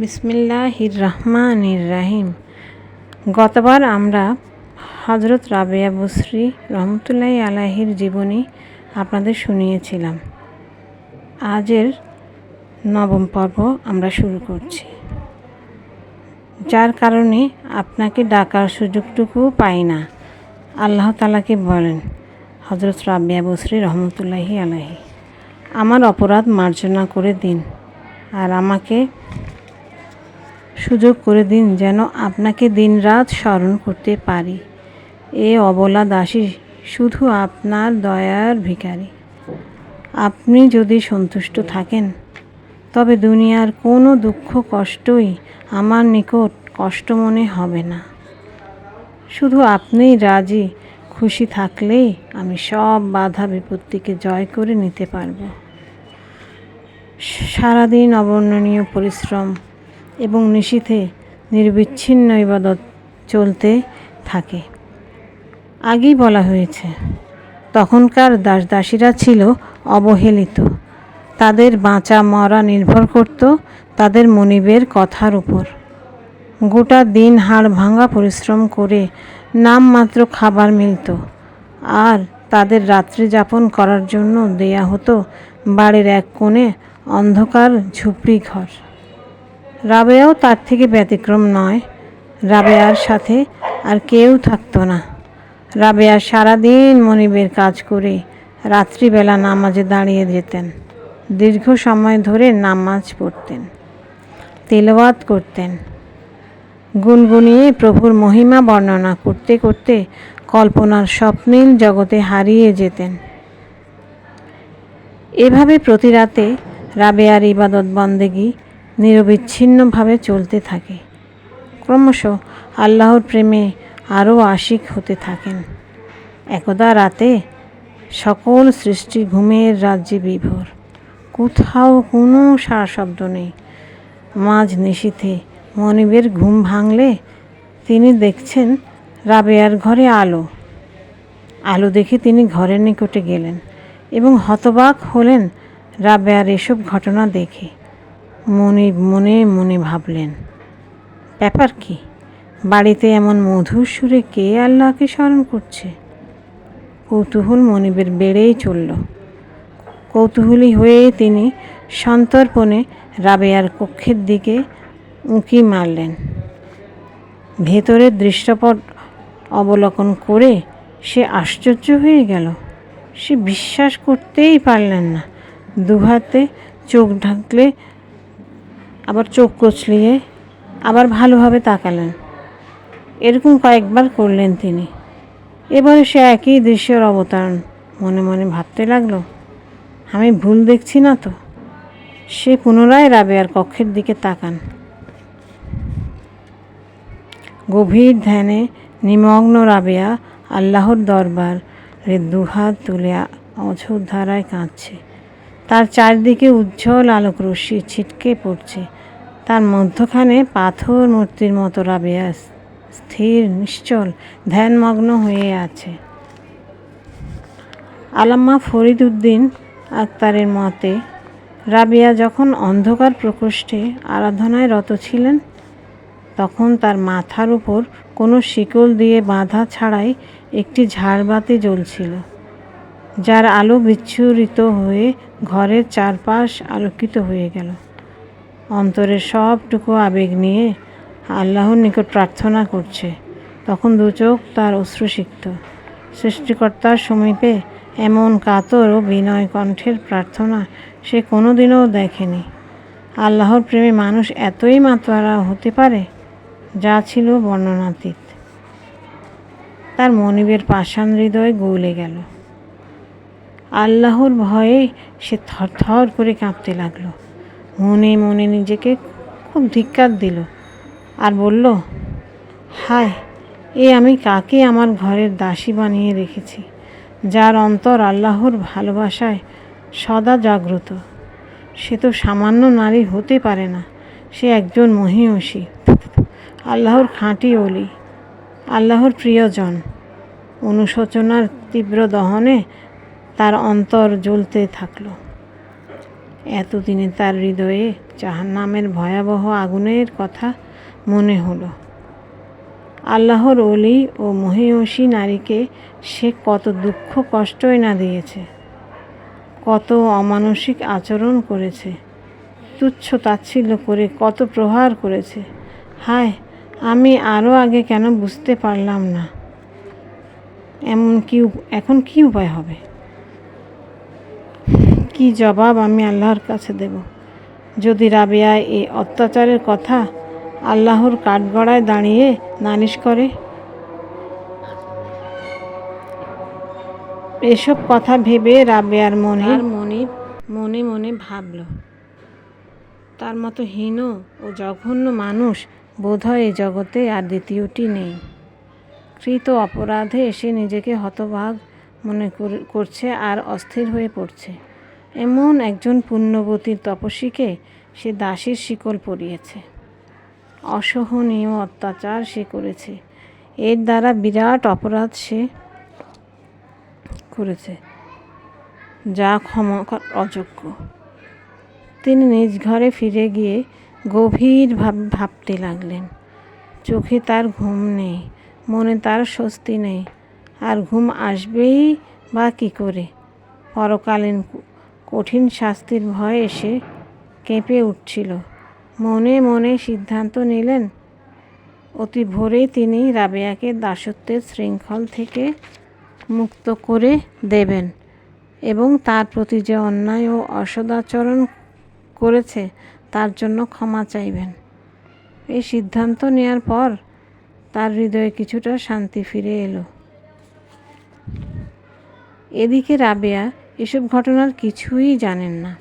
বিসমিল্লাহির রহমানির রহিম। গতবার আমরা হজরত রাবেয়া বসরি রহমতুল্লাহি আলাইহির জীবনী আপনাদের শুনিয়েছিলাম। আজের নবম পর্ব আমরা শুরু করছি, যার কারণে আপনাকে ডাকার সুযোগটুকুও পাই না। আল্লাহ তাআলাকে বলেন, হজরত রাবেয়া বসরি রহমতুল্লাহি আলাইহি, আমার অপরাধ মার্জনা করে দিন আর আমাকে সুযোগ করে দিন যেন আপনাকে দিনরাত স্মরণ করতে পারি। এ অবলা দাসী শুধু আপনার দয়ার ভিখারি। আপনি যদি সন্তুষ্ট থাকেন তবে দুনিয়ার কোনো দুঃখ কষ্টই আমার নিকট কষ্ট মনে হবে না। শুধু আপনিই রাজি খুশি থাকলেই আমি সব বাধা বিপত্তিকে জয় করে নিতে পারব। সারাদিন অবর্ণনীয় পরিশ্রম এবং নিশীথে নির্বিচ্ছিন্ন ইবাদত চলতে থাকে। আগেই বলা হয়েছে, তখনকার দাসদাসীরা ছিল অবহেলিত। তাদের বাঁচা মরা নির্ভর করত তাদের মনিবের কথার উপর। গোটা দিন হাড় ভাঙা পরিশ্রম করে নামমাত্র খাবার মিলত, আর তাদের রাত্রি যাপন করার জন্য দেয়া হতো বাড়ির এক কোণে অন্ধকার ঝুপড়ি ঘর। রাবেয়াও তার থেকে ব্যতিক্রম নয়। রাবেয়ার সাথে আর কেউ থাকতো না। রাবেয়া সারাদিন মনিবের কাজ করে রাত্রিবেলা নামাজে দাঁড়িয়ে যেতেন। দীর্ঘ সময় ধরে নামাজ পড়তেন, তেলাওয়াত করতেন, গুনগুনিয়ে প্রভুর মহিমা বর্ণনা করতে করতে কল্পনার স্বপ্নীল জগতে হারিয়ে যেতেন। এভাবে প্রতি রাতে রাবেয়ার ইবাদত বন্দেগী নিরবিচ্ছিন্নভাবে চলতে থাকে। ক্রমশ আল্লাহর প্রেমে আরও আশিক হতে থাকেন। একদা রাতে সকল সৃষ্টি ঘুমের রাজ্যে বিভোর। কোথাও কোনো সাড়া শব্দ নেই। মাঝ নিশীথে মনিবের ঘুম ভাঙলে তিনি দেখছেন রাবেয়ার ঘরে আলো। আলো দেখে তিনি ঘরের নিকটে গেলেন এবং হতবাক হলেন রাবেয়ার এসব ঘটনা দেখে। মনিব মনে মনে ভাবলেন, ব্যাপার কি? বাড়িতে এমন মধুর সুরে কে আল্লাহকে স্মরণ করছে? কৌতূহল মনিবের বেড়েই চলল। কৌতূহলী হয়ে তিনি সন্তর্পণে রাবেয়ার কক্ষের দিকে উঁকি মারলেন। ভেতরের দৃশ্যপট অবলোকন করে সে আশ্চর্য হয়ে গেল। সে বিশ্বাস করতেই পারলেন না। দুহাতে চোখ ঢাকলে, আবার চোখ কচলিয়ে, আবার ভালোভাবে তাকালেন। এরকম কয়েকবার করলেন তিনি। এবারে সে একই দৃশ্যের অবতারণ। মনে মনে ভাবতে লাগলো, আমি ভুল দেখছি না তো? সে পুনরায় রাবেয়ার কক্ষের দিকে তাকান। গভীর ধ্যানে নিমগ্ন রাবেয়া আল্লাহর দরবারে দুহাত তুলে অঝোর ধারায় কাঁদছে। তার চারদিকে উজ্জ্বল আলোক রশ্মি ছিটকে পড়ছে। তার মধ্যখানে পাথর মূর্তির মতো রাবেয়া স্থির নিশ্চল ধ্যানমগ্ন হয়ে আছে। আল্লামা ফরিদ উদ্দিন আখতারের মতে, রাবেয়া যখন অন্ধকার প্রকোষ্ঠে আরাধনায় রত ছিলেন, তখন তার মাথার উপর কোনো শিকল দিয়ে বাঁধা ছাড়াই একটি ঝাড়বাতি জ্বলছিল, যার আলো বিচ্ছুরিত হয়ে ঘরের চারপাশ আলোকিত হয়ে গেল। অন্তরের সবটুকু আবেগ নিয়ে আল্লাহর নিকট প্রার্থনা করছে। তখন দু চোখ তার অশ্রুসিক্ত। সৃষ্টিকর্তার সমীপে এমন কাতর ও বিনয় কণ্ঠের প্রার্থনা সে কোনোদিনও দেখেনি। আল্লাহর প্রেমে মানুষ এতই মাতোয়ারা হতে পারে, যা ছিল বর্ণনাতীত। তার মনিবের পাষাণ হৃদয় গলে গেল। আল্লাহর ভয়ে সে থরথর করে কাঁপতে লাগলো। মনে মনে নিজেকে খুব ধিক্কার দিল আর বলল, হায়, আমি কাকে আমার ঘরের দাসী বানিয়ে রেখেছি, যার অন্তর আল্লাহর ভালোবাসায় সদা জাগ্রত। সে তো সামান্য নারী হতে পারে না, সে একজন মহিয়সী, আল্লাহর খাঁটি ওলি, আল্লাহর প্রিয়জন। অনুশোচনার তীব্র দহনে তার অন্তর জ্বলতে থাকলো। এতদিনে তার হৃদয়ে জাহান্নামের ভয়াবহ আগুনের কথা মনে হলো। আল্লাহর অলি ও মহিয়সী নারীকে সে কত দুঃখ কষ্টই না দিয়েছে, কত অমানসিক আচরণ করেছে, তুচ্ছ তাচ্ছিল্য করে কত প্রহার করেছে। হায়, আমি আরও আগে কেন বুঝতে পারলাম না? এখন কি উপায় হবে? কি জবাব আমি আল্লাহর কাছে দেব? যদি রাবেয়া এই অত্যাচারের কথা আল্লাহর কাঠগড়ায় দাঁড়িয়ে নালিশ করে? এসব কথা ভেবে রাবেয়ার মনে মনে ভাবল, তার মতো হীন ও জঘন্য মানুষ বোধহয় এই জগতে আর দ্বিতীয়টি নেই। কৃত অপরাধে এসে নিজেকে হতভাগ মনে করছে আর অস্থির হয়ে পড়ছে। এমন একজন পুণ্যবতী তপস্বীকে সে দাসীর শিকল পরিয়েছে। অসহনীয় অত্যাচার সে করেছে। এর দ্বারা বিরাট অপরাধ সে করেছে, যা ক্ষমা অযোগ্য। তিনি নিজ ঘরে ফিরে গিয়ে গভীরভাবে ভাবতে লাগলেন। চোখে তার ঘুম নেই, মনে তার স্বস্তি নেই, আর ঘুম আসবেই বা কী করে? পরকালীন কঠিন শাস্তির ভয়ে এসে কেঁপে উঠছিল। মনে মনে সিদ্ধান্ত নিলেন, অতি ভোরেই তিনি রাবেয়াকে দাসত্বের শৃঙ্খল থেকে মুক্ত করে দেবেন এবং তার প্রতি যে অন্যায় ও অসদাচরণ করেছে তার জন্য ক্ষমা চাইবেন। এই সিদ্ধান্ত নেওয়ার পর তার হৃদয়ে কিছুটা শান্তি ফিরে এলো। এদিকে রাবেয়া এসব ঘটনার কিছুই জানেন না।